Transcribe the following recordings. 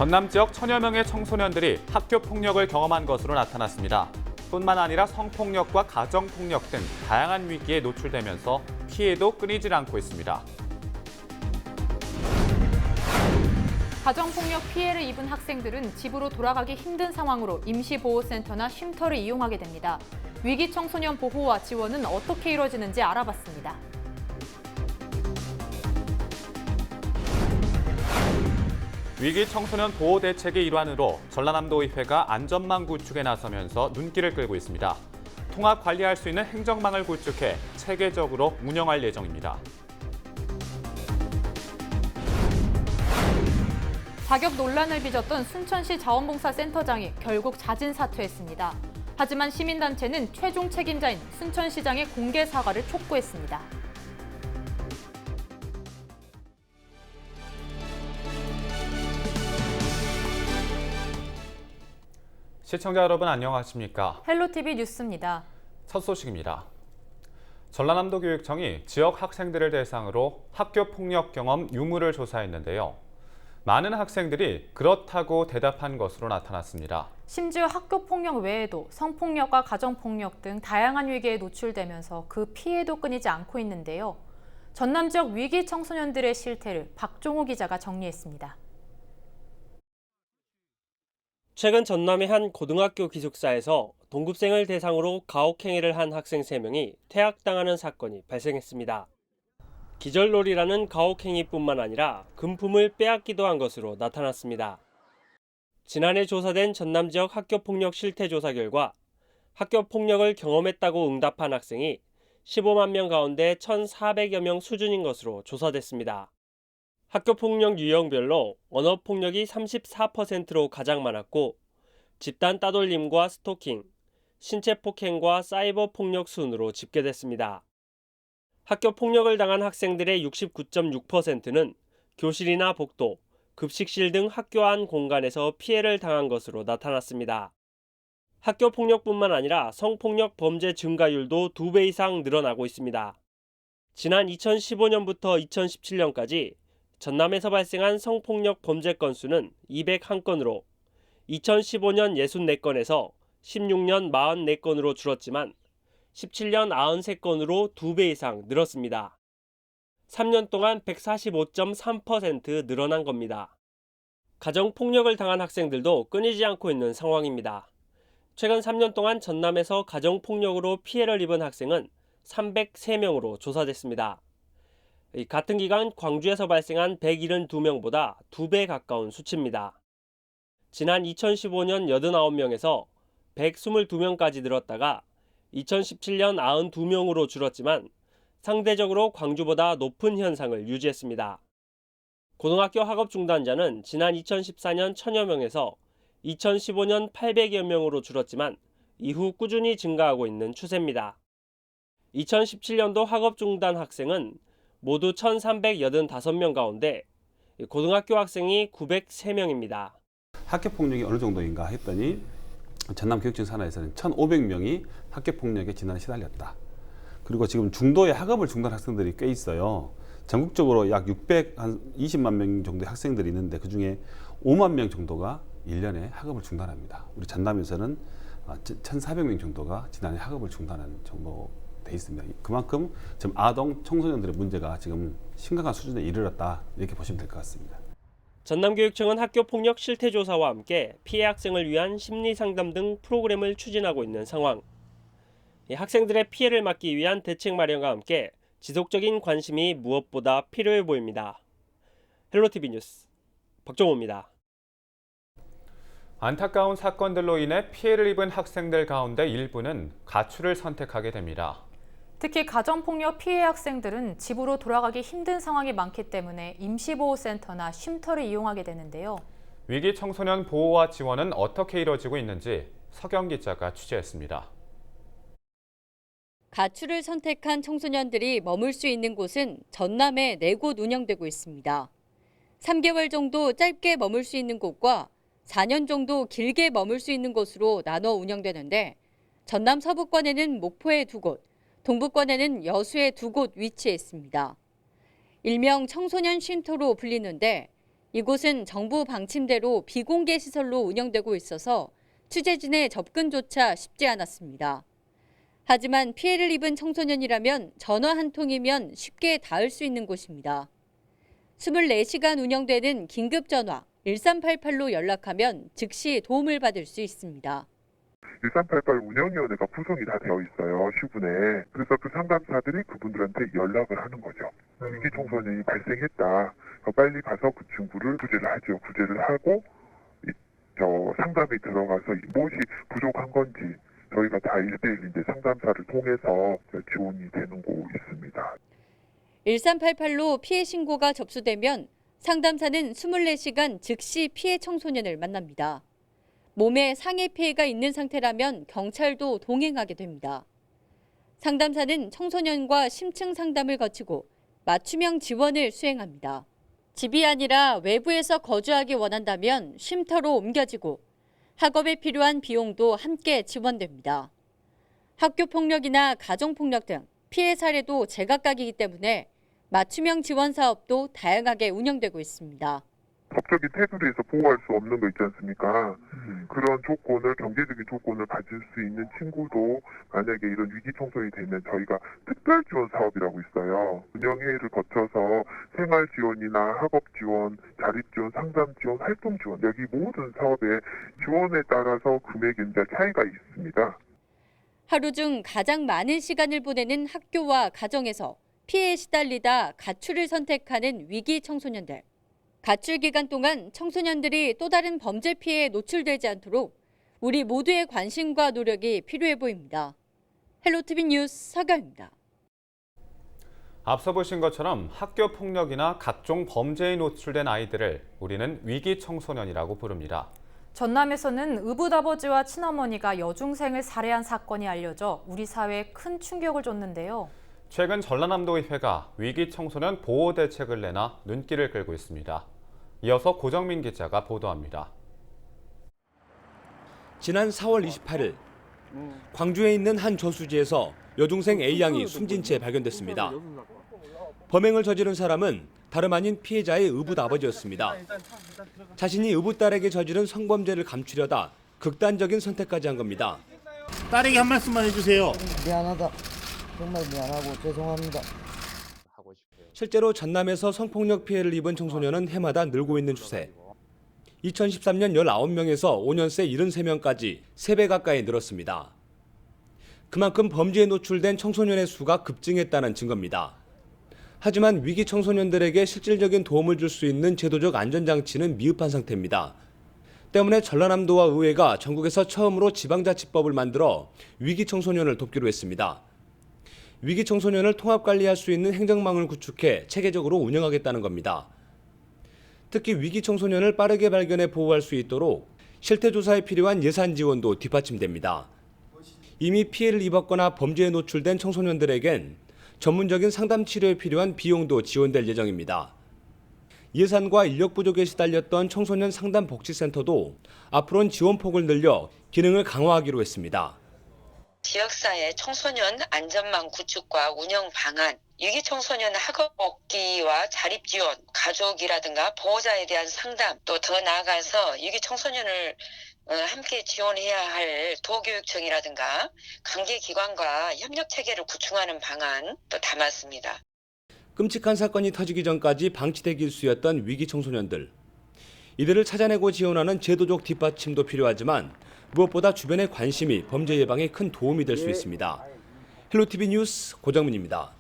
전남 지역 천여 명의 청소년들이 학교 폭력을 경험한 것으로 나타났습니다. 뿐만 아니라 성폭력과 가정폭력 등 다양한 위기에 노출되면서 피해도 끊이질 않고 있습니다. 가정폭력 피해를 입은 학생들은 집으로 돌아가기 힘든 상황으로 임시보호센터나 쉼터를 이용하게 됩니다. 위기 청소년 보호와 지원은 어떻게 이루어지는지 알아봤습니다. 위기 청소년 보호 대책의 일환으로 전라남도의회가 안전망 구축에 나서면서 눈길을 끌고 있습니다. 통합 관리할 수 있는 행정망을 구축해 체계적으로 운영할 예정입니다. 자격 논란을 빚었던 순천시 자원봉사센터장이 결국 자진 사퇴했습니다. 하지만 시민단체는 최종 책임자인 순천시장의 공개 사과를 촉구했습니다. 시청자 여러분 안녕하십니까? 헬로티비 뉴스입니다. 첫 소식입니다. 전라남도 교육청이 지역 학생들을 대상으로 학교 폭력 경험 유무를 조사했는데요. 많은 학생들이 그렇다고 대답한 것으로 나타났습니다. 심지어 학교 폭력 외에도 성폭력과 가정폭력 등 다양한 위기에 노출되면서 그 피해도 끊이지 않고 있는데요. 전남 지역 위기 청소년들의 실태를 박종호 기자가 정리했습니다. 최근 전남의 한 고등학교 기숙사에서 동급생을 대상으로 가혹행위를 한 학생 3명이 퇴학당하는 사건이 발생했습니다. 기절놀이라는 가혹행위뿐만 아니라 금품을 빼앗기도 한 것으로 나타났습니다. 지난해 조사된 전남 지역 학교폭력 실태조사 결과 학교폭력을 경험했다고 응답한 학생이 15만 명 가운데 1,400여 명 수준인 것으로 조사됐습니다. 학교폭력 유형별로 언어폭력이 34%로 가장 많았고 집단 따돌림과 스토킹, 신체폭행과 사이버폭력 순으로 집계됐습니다. 학교폭력을 당한 학생들의 69.6%는 교실이나 복도, 급식실 등 학교 안 공간에서 피해를 당한 것으로 나타났습니다. 학교폭력뿐만 아니라 성폭력 범죄 증가율도 2배 이상 늘어나고 있습니다. 지난 2015년부터 2017년까지 전남에서 발생한 성폭력 범죄 건수는 201건으로 2015년 64건에서 16년 44건으로 줄었지만 17년 93건으로 2배 이상 늘었습니다. 3년 동안 145.3% 늘어난 겁니다. 가정폭력을 당한 학생들도 끊이지 않고 있는 상황입니다. 최근 3년 동안 전남에서 가정폭력으로 피해를 입은 학생은 303명으로 조사됐습니다. 같은 기간 광주에서 발생한 172명보다 2배 가까운 수치입니다. 지난 2015년 89명에서 122명까지 늘었다가 2017년 92명으로 줄었지만 상대적으로 광주보다 높은 현상을 유지했습니다. 고등학교 학업 중단자는 지난 2014년 1000여 명에서 2015년 800여 명으로 줄었지만 이후 꾸준히 증가하고 있는 추세입니다. 2017년도 학업 중단 학생은 모두 1,385명 가운데 고등학교 학생이 903명입니다. 학교폭력이 어느 정도인가 했더니 전남교육청 산하에서는 1,500명이 학교폭력에 지난해 시달렸다. 그리고 지금 중도의 학업을 중단한 학생들이 꽤 있어요. 전국적으로 약 620만 명 정도의 학생들이 있는데 그중에 5만 명 정도가 1년에 학업을 중단합니다. 우리 전남에서는 1,400명 정도가 지난해 학업을 중단한 정도 돼 있습니다. 그만큼 지금 아동 청소년들의 문제가 지금 심각한 수준에 이르렀다 이렇게 보시면 될 것 같습니다. 전남교육청은 학교폭력 실태조사와 함께 피해 학생을 위한 심리상담 등 프로그램을 추진하고 있는 상황. 학생들의 피해를 막기 위한 대책 마련과 함께 지속적인 관심이 무엇보다 필요해 보입니다. 헬로티비 뉴스 박정호입니다. 안타까운 사건들로 인해 피해를 입은 학생들 가운데 일부는 가출을 선택하게 됩니다. 특히 가정폭력 피해 학생들은 집으로 돌아가기 힘든 상황이 많기 때문에 임시보호센터나 쉼터를 이용하게 되는데요. 위기 청소년 보호와 지원은 어떻게 이루어지고 있는지 서경 기자가 취재했습니다. 가출을 선택한 청소년들이 머물 수 있는 곳은 전남에 4곳 운영되고 있습니다. 3개월 정도 짧게 머물 수 있는 곳과 4년 정도 길게 머물 수 있는 곳으로 나눠 운영되는데 전남 서부권에는 목포에 2곳, 동부권에는 여수에 2곳 위치해 있습니다. 일명 청소년 쉼터로 불리는데 이곳은 정부 방침대로 비공개 시설로 운영되고 있어서 취재진의 접근조차 쉽지 않았습니다. 하지만 피해를 입은 청소년이라면 전화 한 통이면 쉽게 닿을 수 있는 곳입니다. 24시간 운영되는 긴급전화 1388로 연락하면 즉시 도움을 받을 수 있습니다. 1388 운영위원회가 구성이 다 되어 있어요, 시군에. 그래서 그 상담사들이 그분들한테 연락을 하는 거죠. 위기 청소년이 발생했다. 빨리 가서 그 친구를 구제를 하죠. 구제를 하고 상담에 들어가서 무엇이 부족한 건지 저희가 다 1대1인데 상담사를 통해서 지원이 되는 곳 있습니다. 1388로 피해 신고가 접수되면 상담사는 24시간 즉시 피해 청소년을 만납니다. 몸에 상해 피해가 있는 상태라면 경찰도 동행하게 됩니다. 상담사는 청소년과 심층 상담을 거치고 맞춤형 지원을 수행합니다. 집이 아니라 외부에서 거주하기 원한다면 쉼터로 옮겨지고 학업에 필요한 비용도 함께 지원됩니다. 학교폭력이나 가정폭력 등 피해 사례도 제각각이기 때문에 맞춤형 지원 사업도 다양하게 운영되고 있습니다. 법적인 테두리에서 보호할 수 없는 거 있지 않습니까? 그런 조건을, 경제적인 조건을 가질 수 있는 친구도 만약에 이런 위기 청소년이 되면 저희가 특별 지원 사업이라고 있어요. 운영회의를 거쳐서 생활 지원이나 학업 지원, 자립 지원, 상담 지원, 활동 지원, 여기 모든 사업의 지원에 따라서 금액이 이제 차이가 있습니다. 하루 중 가장 많은 시간을 보내는 학교와 가정에서 피해에 시달리다 가출을 선택하는 위기 청소년들. 가출 기간 동안 청소년들이 또 다른 범죄 피해에 노출되지 않도록 우리 모두의 관심과 노력이 필요해 보입니다. 헬로티비 뉴스 서가입니다. 앞서 보신 것처럼 학교 폭력이나 각종 범죄에 노출된 아이들을 우리는 위기 청소년이라고 부릅니다. 전남에서는 의붓아버지와 친어머니가 여중생을 살해한 사건이 알려져 우리 사회에 큰 충격을 줬는데요. 최근 전라남도의회가 위기 청소년 보호 대책을 내나 눈길을 끌고 있습니다. 이어서 고정민 기자가 보도합니다. 지난 4월 28일 광주에 있는 한 저수지에서 여중생 A양이 숨진 채 발견됐습니다. 범행을 저지른 사람은 다름 아닌 피해자의 의붓아버지였습니다. 자신이 의붓딸에게 저지른 성범죄를 감추려다 극단적인 선택까지 한 겁니다. 딸에게 한 말씀만 해주세요. 미안하다. 정말 미안하고 죄송합니다. 실제로 전남에서 성폭력 피해를 입은 청소년은 해마다 늘고 있는 추세. 2013년 19명에서 5년새 73명까지 3배 가까이 늘었습니다. 그만큼 범죄에 노출된 청소년의 수가 급증했다는 증거입니다. 하지만 위기 청소년들에게 실질적인 도움을 줄 수 있는 제도적 안전장치는 미흡한 상태입니다. 때문에 전라남도와 의회가 전국에서 처음으로 지방자치법을 만들어 위기 청소년을 돕기로 했습니다. 위기 청소년을 통합관리할 수 있는 행정망을 구축해 체계적으로 운영하겠다는 겁니다. 특히 위기 청소년을 빠르게 발견해 보호할 수 있도록 실태조사에 필요한 예산 지원도 뒷받침됩니다. 이미 피해를 입었거나 범죄에 노출된 청소년들에겐 전문적인 상담 치료에 필요한 비용도 지원될 예정입니다. 예산과 인력 부족에 시달렸던 청소년 상담복지센터도 앞으로는 지원폭을 늘려 기능을 강화하기로 했습니다. 지역사회 청소년 안전망 구축과 운영 방안, 위기 청소년 학업 복귀와 자립 지원, 가족이라든가 보호자에 대한 상담, 또 더 나아가서 위기 청소년을 함께 지원해야 할 도교육청이라든가 관계기관과 협력 체계를 구축하는 방안도 담았습니다. 끔찍한 사건이 터지기 전까지 방치되기 일쑤였던 위기 청소년들. 이들을 찾아내고 지원하는 제도적 뒷받침도 필요하지만 무엇보다 주변의 관심이 범죄 예방에 큰 도움이 될 수 있습니다. 헬로티비 뉴스 고정민입니다.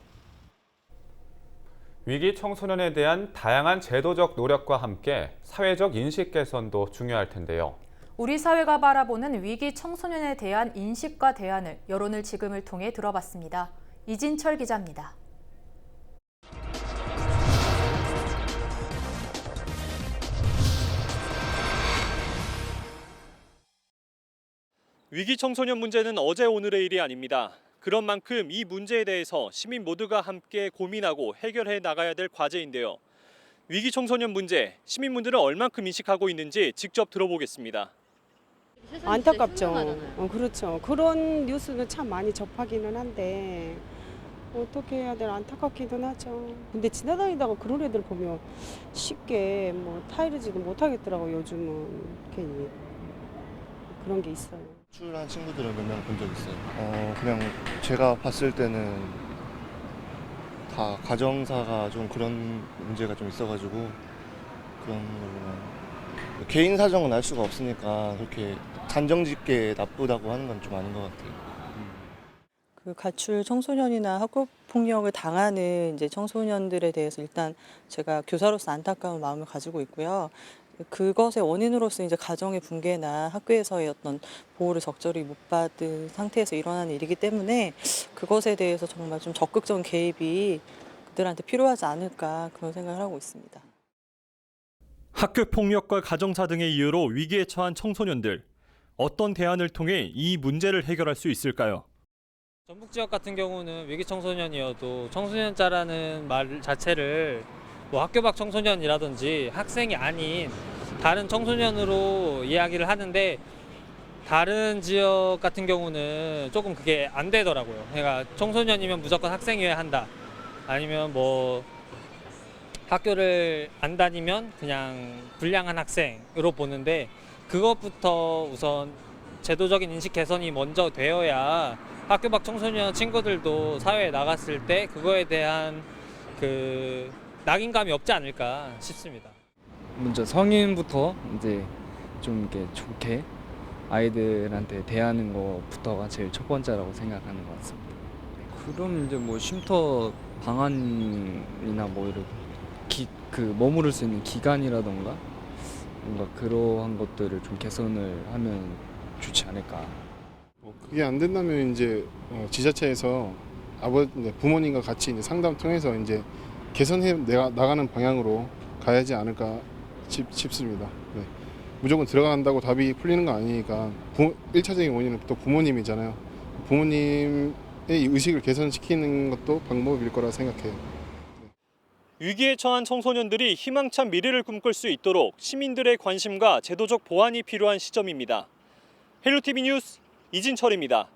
위기 청소년에 대한 다양한 제도적 노력과 함께 사회적 인식 개선도 중요할 텐데요. 우리 사회가 바라보는 위기 청소년에 대한 인식과 대안을 여론을 지금을 통해 들어봤습니다. 이진철 기자입니다. 위기 청소년 문제는 어제 오늘의 일이 아닙니다. 그런 만큼 이 문제에 대해서 시민 모두가 함께 고민하고 해결해 나가야 될 과제인데요. 위기 청소년 문제, 시민분들은 얼만큼 인식하고 있는지 직접 들어보겠습니다. 안타깝죠. 그렇죠. 그런 뉴스는 참 많이 접하기는 한데 어떻게 해야 되나 안타깝기도 하죠. 근데 지나다니다가 그런 애들 보면 쉽게 뭐 타이르지도 못하겠더라고요. 요즘은 괜히 그런 게 있어요. 출한 친구들을 몇 명 본 적 있어요. 그냥 제가 봤을 때는 다 가정사가 좀 그런 문제가 좀 있어가지고 그런 걸로만 개인 사정은 알 수가 없으니까 그렇게 단정짓게 나쁘다고 하는 건 좀 아닌 것 같아요. 그 가출 청소년이나 학교 폭력을 당하는 이제 청소년들에 대해서 일단 제가 교사로서 안타까운 마음을 가지고 있고요. 그것의 원인으로서 이제 가정의 붕괴나 학교에서의 어떤 보호를 적절히 못 받은 상태에서 일어나는 일이기 때문에 그것에 대해서 정말 좀 적극적인 개입이 그들한테 필요하지 않을까 그런 생각을 하고 있습니다. 학교 폭력과 가정사 등의 이유로 위기에 처한 청소년들, 어떤 대안을 통해 이 문제를 해결할 수 있을까요? 전북 지역 같은 경우는 위기 청소년이어도 청소년자라는 말 자체를 뭐 학교 밖 청소년이라든지 학생이 아닌 다른 청소년으로 이야기를 하는데 다른 지역 같은 경우는 조금 그게 안 되더라고요. 그러니까 청소년이면 무조건 학생이어야 한다. 아니면 뭐 학교를 안 다니면 그냥 불량한 학생으로 보는데 그것부터 우선 제도적인 인식 개선이 먼저 되어야 학교 밖 청소년 친구들도 사회에 나갔을 때 그거에 대한 그 낙인감이 없지 않을까 싶습니다. 먼저 성인부터 이제 좀 이렇게 좋게 아이들한테 대하는 것부터가 제일 첫 번째라고 생각하는 것 같습니다. 그럼 이제 뭐 쉼터 방안이나 뭐 이렇게 머무를 수 있는 기간이라던가 뭔가 그러한 것들을 좀 개선을 하면 좋지 않을까. 그게 안 된다면 이제 지자체에서 부모님과 같이 이제 상담 통해서 이제 개선해 나가는 방향으로 가야지 않을까 싶습니다. 네. 무조건 들어간다고 답이 풀리는 거 아니니까 1차적인 원인은 또 부모님이잖아요. 부모님의 의식을 개선시키는 것도 방법일 거라 생각해요. 위기에 처한 청소년들이 희망찬 미래를 꿈꿀 수 있도록 시민들의 관심과 제도적 보완이 필요한 시점입니다. 헬로티비 뉴스 이진철입니다.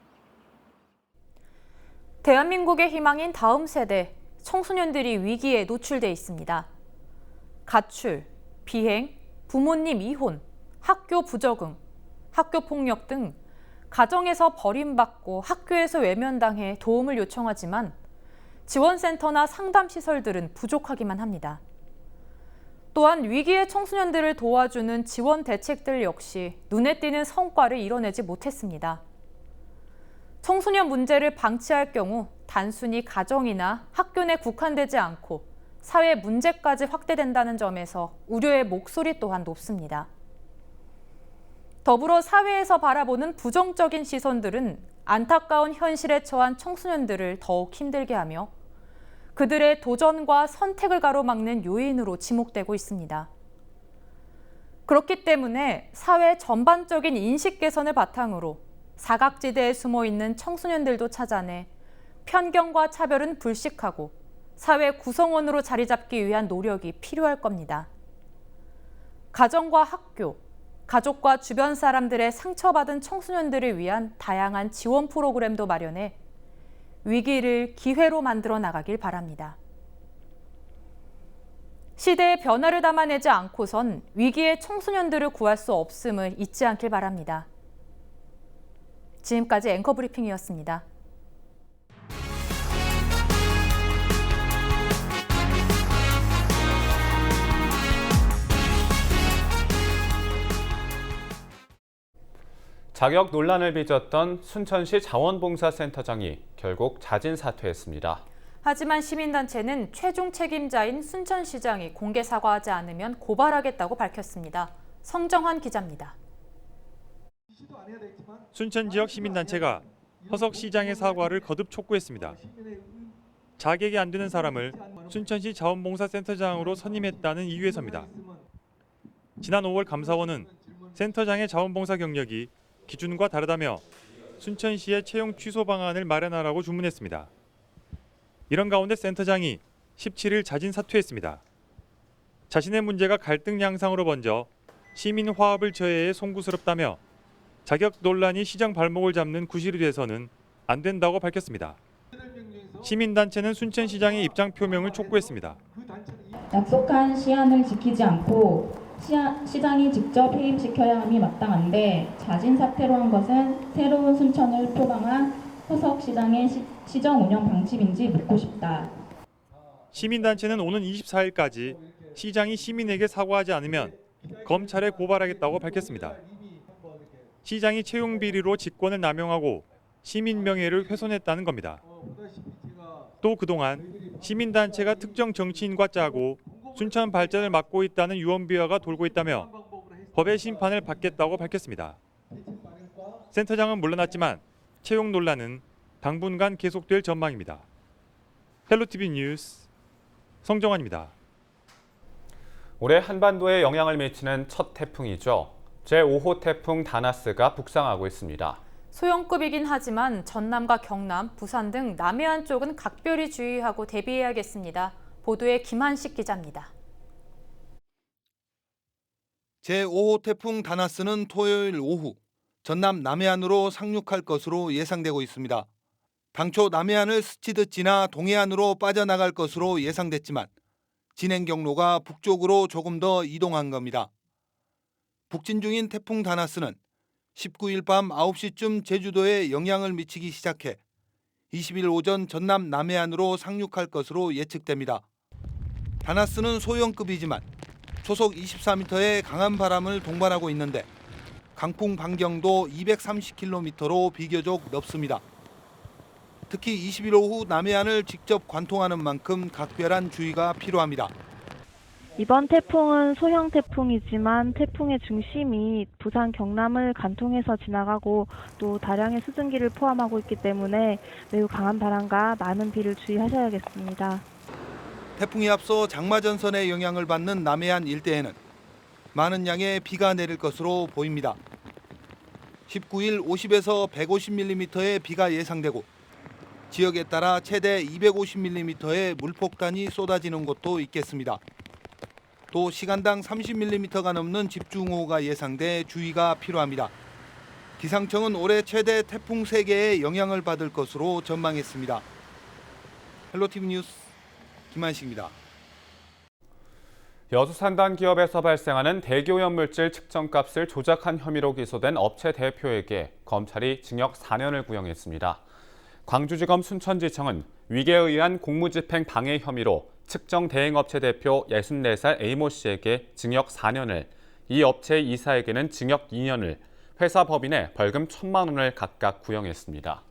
대한민국의 희망인 다음 세대, 청소년들이 위기에 노출돼 있습니다. 가출, 비행, 부모님 이혼, 학교 부적응, 학교 폭력 등 가정에서 버림받고 학교에서 외면당해 도움을 요청하지만 지원센터나 상담시설들은 부족하기만 합니다. 또한 위기의 청소년들을 도와주는 지원 대책들 역시 눈에 띄는 성과를 이뤄내지 못했습니다. 청소년 문제를 방치할 경우 단순히 가정이나 학교 내 국한되지 않고 사회 문제까지 확대된다는 점에서 우려의 목소리 또한 높습니다. 더불어 사회에서 바라보는 부정적인 시선들은 안타까운 현실에 처한 청소년들을 더욱 힘들게 하며 그들의 도전과 선택을 가로막는 요인으로 지목되고 있습니다. 그렇기 때문에 사회 전반적인 인식 개선을 바탕으로 사각지대에 숨어 있는 청소년들도 찾아내 편견과 차별은 불식하고 사회 구성원으로 자리 잡기 위한 노력이 필요할 겁니다. 가정과 학교, 가족과 주변 사람들의 상처받은 청소년들을 위한 다양한 지원 프로그램도 마련해 위기를 기회로 만들어 나가길 바랍니다. 시대의 변화를 담아내지 않고선 위기의 청소년들을 구할 수 없음을 잊지 않길 바랍니다. 지금까지 앵커 브리핑이었습니다. 자격 논란을 빚었던 순천시 자원봉사센터장이 결국 자진 사퇴했습니다. 하지만 시민단체는 최종 책임자인 순천시장이 공개 사과하지 않으면 고발하겠다고 밝혔습니다. 성정환 기자입니다. 순천 지역 시민단체가 허석 시장의 사과를 거듭 촉구했습니다. 자격이 안 되는 사람을 순천시 자원봉사센터장으로 선임했다는 이유에서입니다. 지난 5월 감사원은 센터장의 자원봉사 경력이 기준과 다르다며 순천시의 채용 취소 방안을 마련하라고 주문했습니다. 이런 가운데 센터장이 17일 자진 사퇴했습니다. 자신의 문제가 갈등 양상으로 번져 시민 화합을 저해해 송구스럽다며 자격 논란이 시장 발목을 잡는 구실이 돼서는 안 된다고 밝혔습니다. 시민단체는 순천시장의 입장 표명을 촉구했습니다. 약속한 시한을 지키지 않고 시장이 직접 해임시켜야 함이 마땅한데 자진 사퇴로 한 것은 새로운 순천을 표방한 허석 시장의 시정 운영 방침인지 묻고 싶다. 시민단체는 오는 24일까지 시장이 시민에게 사과하지 않으면 검찰에 고발하겠다고 밝혔습니다. 시장이 채용 비리로 직권을 남용하고 시민 명예를 훼손했다는 겁니다. 또 그동안 시민단체가 특정 정치인과 짜고 순천 발전을 막고 있다는 유언비어가 돌고 있다며 법의 심판을 받겠다고 밝혔습니다. 센터장은 물러났지만 채용 논란은 당분간 계속될 전망입니다. 헬로티비 뉴스 성정환입니다. 올해 한반도에 영향을 미치는 첫 태풍이죠. 제5호 태풍 다나스가 북상하고 있습니다. 소형급이긴 하지만 전남과 경남, 부산 등 남해안 쪽은 각별히 주의하고 대비해야겠습니다. 보도에 김한식 기자입니다. 제5호 태풍 다나스는 토요일 오후 전남 남해안으로 상륙할 것으로 예상되고 있습니다. 당초 남해안을 스치듯 지나 동해안으로 빠져나갈 것으로 예상됐지만 진행 경로가 북쪽으로 조금 더 이동한 겁니다. 북진 중인 태풍 다나스는 19일 밤 9시쯤 제주도에 영향을 미치기 시작해 20일 오전 전남 남해안으로 상륙할 것으로 예측됩니다. 다나스는 소형급이지만 초속 24m의 강한 바람을 동반하고 있는데 강풍 반경도 230km로 비교적 넓습니다. 특히 20일 오후 남해안을 직접 관통하는 만큼 각별한 주의가 필요합니다. 이번 태풍은 소형 태풍이지만 태풍의 중심이 부산 경남을 관통해서 지나가고 또 다량의 수증기를 포함하고 있기 때문에 매우 강한 바람과 많은 비를 주의하셔야겠습니다. 태풍이 앞서 장마전선의 영향을 받는 남해안 일대에는 많은 양의 비가 내릴 것으로 보입니다. 19일 50에서 150mm의 비가 예상되고 지역에 따라 최대 250mm의 물폭탄이 쏟아지는 곳도 있겠습니다. 또 시간당 30mm가 넘는 집중호우가 예상돼 주의가 필요합니다. 기상청은 올해 최대 태풍 3개의 영향을 받을 것으로 전망했습니다. 헬로티비 뉴스 김한식입니다. 여수산단 기업에서 발생하는 대기오염물질 측정값을 조작한 혐의로 기소된 업체 대표에게 검찰이 징역 4년을 구형했습니다. 광주지검 순천지청은 위계에 의한 공무집행 방해 혐의로 측정 대행업체 대표 64살 A모 씨에게 징역 4년을, 이 업체의 이사에게는 징역 2년을, 회사 법인에 벌금 1,000만 원을 각각 구형했습니다.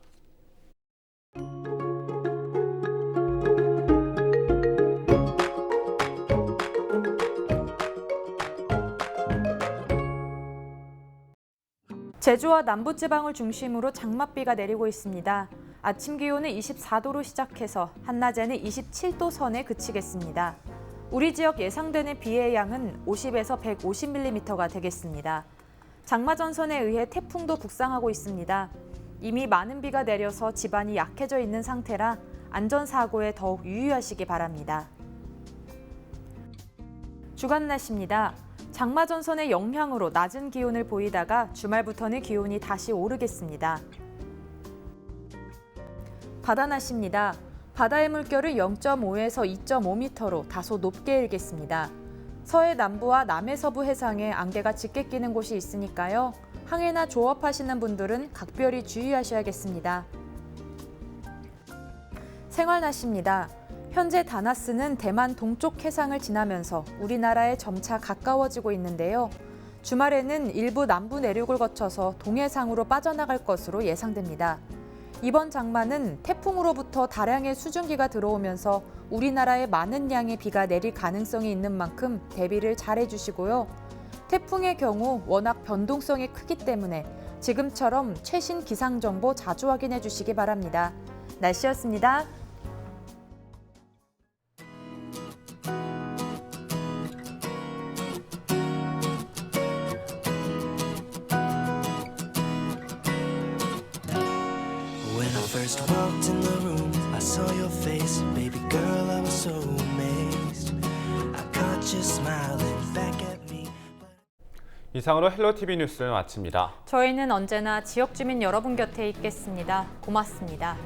제주와 남부지방을 중심으로 장맛비가 내리고 있습니다. 아침 기온은 24도로 시작해서 한낮에는 27도 선에 그치겠습니다. 우리 지역 예상되는 비의 양은 50에서 150mm가 되겠습니다. 장마 전선에 의해 태풍도 북상하고 있습니다. 이미 많은 비가 내려서 지반이 약해져 있는 상태라 안전사고에 더욱 유의하시기 바랍니다. 주간 날씨입니다. 장마 전선의 영향으로 낮은 기온을 보이다가 주말부터는 기온이 다시 오르겠습니다. 바다 날씨입니다. 바다의 물결은 0.5에서 2.5m로 다소 높게 일겠습니다. 서해 남부와 남해 서부 해상에 안개가 짙게 끼는 곳이 있으니까요. 항해나 조업하시는 분들은 각별히 주의하셔야겠습니다. 생활 날씨입니다. 현재 다나스는 대만 동쪽 해상을 지나면서 우리나라에 점차 가까워지고 있는데요. 주말에는 일부 남부 내륙을 거쳐서 동해상으로 빠져나갈 것으로 예상됩니다. 이번 장마는 태풍으로부터 다량의 수증기가 들어오면서 우리나라에 많은 양의 비가 내릴 가능성이 있는 만큼 대비를 잘 해주시고요. 태풍의 경우 워낙 변동성이 크기 때문에 지금처럼 최신 기상정보 자주 확인해 주시기 바랍니다. 날씨였습니다. First walked in the room, I saw your face, baby girl, I was so amazed. I caught you smiling back at me. 이상으로 헬로티비 뉴스를 마칩니다. 저희는 언제나 지역 주민 여러분 곁에 있겠습니다. 고맙습니다.